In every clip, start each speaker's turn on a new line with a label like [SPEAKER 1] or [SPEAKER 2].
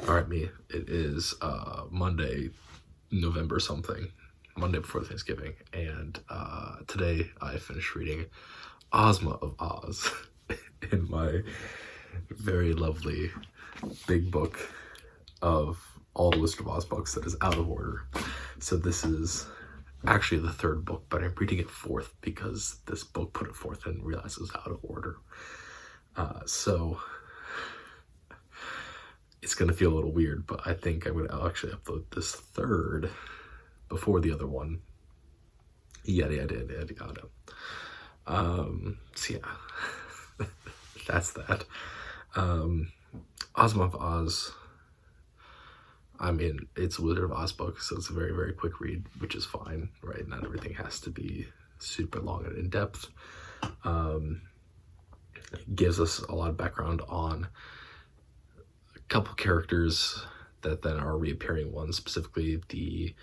[SPEAKER 1] All right, me. It is Monday, November something, Monday before Thanksgiving, and today I finished reading Ozma of Oz in my very lovely big book of all the Wizard of Oz books that is out of order. So this is actually the third book, but I'm reading it fourth because this book put it fourth and realized it was out of order. So it's going to feel a little weird, but I think I'm going to actually upload this third before the other one. Yada, yada, yada, yada. So yeah, that's that. Ozma of Oz, I mean, it's a Wizard of Oz book, so it's a very, very quick read, which is fine, right? Not everything has to be super long and in-depth. It gives us a lot of background on couple characters that then are reappearing ones, specifically the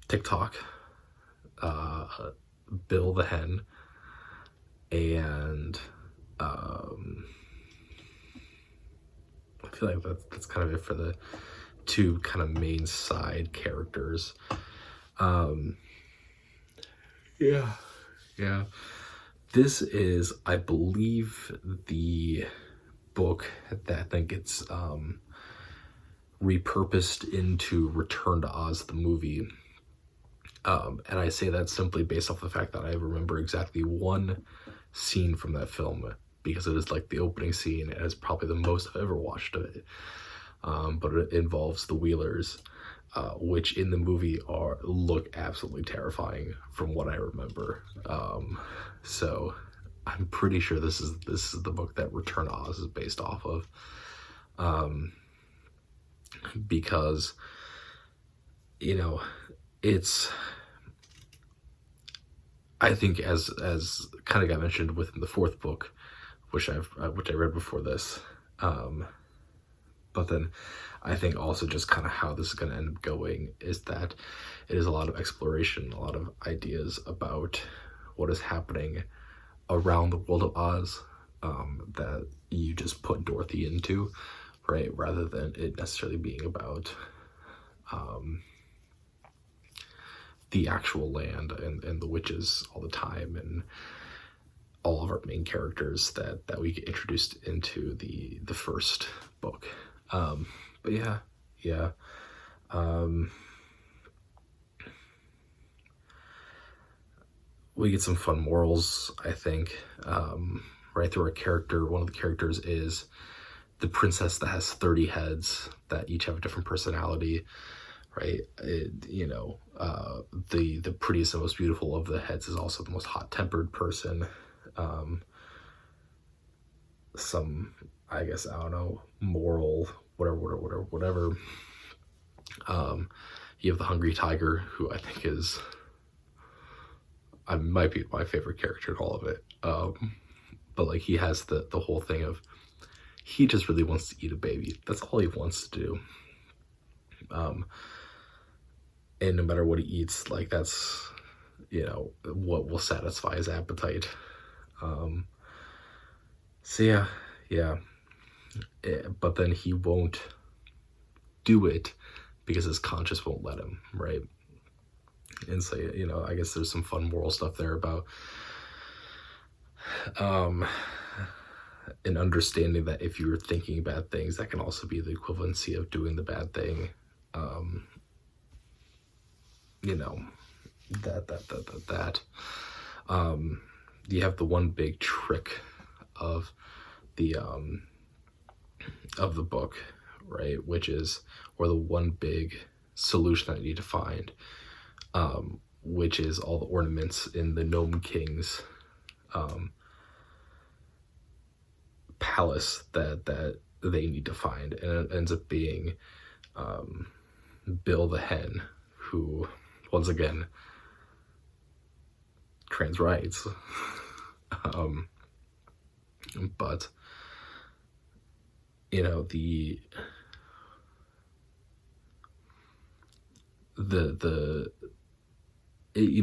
[SPEAKER 1] TikTok, Bill the Hen, and I feel like that's kind of it for the two kind of main side characters. Yeah. This is, I believe, the book that I think gets repurposed into Return to Oz, the movie. And I say that simply based off the fact that I remember exactly one scene from that film, because it is like the opening scene and it's probably the most I've ever watched of it. But it involves the Wheelers, which in the movie look absolutely terrifying from what I remember. So I'm pretty sure this is the book that Return to Oz is based off of, because it's, I think as kind of got mentioned within the fourth book, which I read before this, but then I think also just kind of how this is going to end up going is that it is a lot of exploration, a lot of ideas about what is happening around the world of Oz, that you just put Dorothy into, right? Rather than it necessarily being about the actual land and the witches all the time, and all of our main characters that we get introduced into the first book. But yeah. We get some fun morals, I think, right through our character. One of the characters is the princess that has 30 heads that each have a different personality, right? The prettiest and most beautiful of the heads is also the most hot-tempered person. Some, I guess, I don't know, moral, whatever. You have the hungry tiger, who I think is, might be my favorite character in all of it. But like, he has the whole thing of, he just really wants to eat a baby. That's all he wants to do. And no matter what he eats, like, that's, what will satisfy his appetite. So yeah. But then he won't do it because his conscience won't let him, right? And so, I guess there's some fun moral stuff there about an understanding that if you're thinking bad things, that can also be the equivalency of doing the bad thing. That you have the one big trick of the book, right, which is, or the one big solution that you need to find, which is all the ornaments in the Gnome King's palace that they need to find. And it ends up being Bill the Hen, who, once again, trans rights. But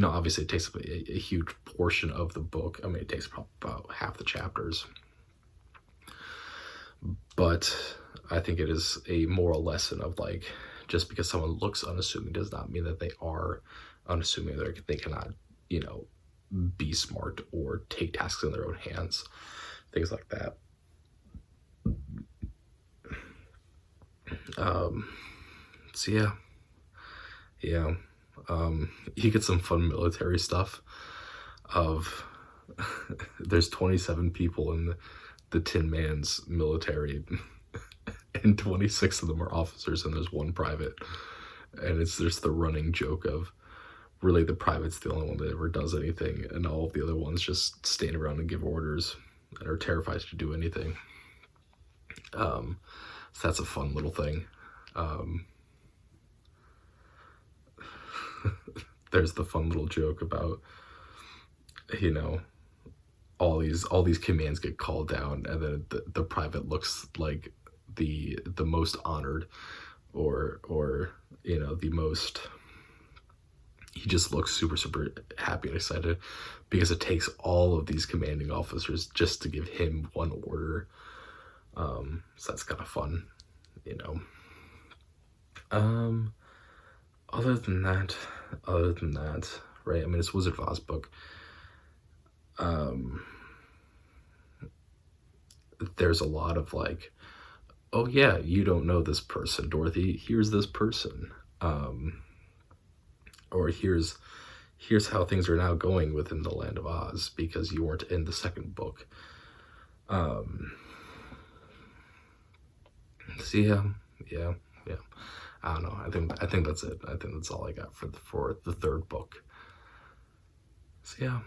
[SPEAKER 1] obviously it takes up a huge portion of the book. I mean, it takes probably about half the chapters, but I think it is a moral lesson of like, just because someone looks unassuming does not mean that they are unassuming. They cannot, you know, be smart or take tasks in their own hands, things like that. So yeah. You get some fun military stuff of there's 27 people in the Tin Man's military, and 26 of them are officers, and there's one private. And there's the running joke of really the private's the only one that ever does anything, and all of the other ones just stand around and give orders and are terrified to do anything. So that's a fun little thing. There's the fun little joke about, you know, all these commands get called down, and then the private looks like the most honored, or you know, the most, he just looks super happy and excited because it takes all of these commanding officers just to give him one order. So that's kind of fun, you know. Other than that, right? I mean, it's Wizard of Oz book. There's a lot of like, oh yeah, you don't know this person, Dorothy. Here's this person. Or here's how things are now going within the Land of Oz because you weren't in the second book. So yeah. I don't know. I think that's it. I think that's all I got for the third book. So yeah.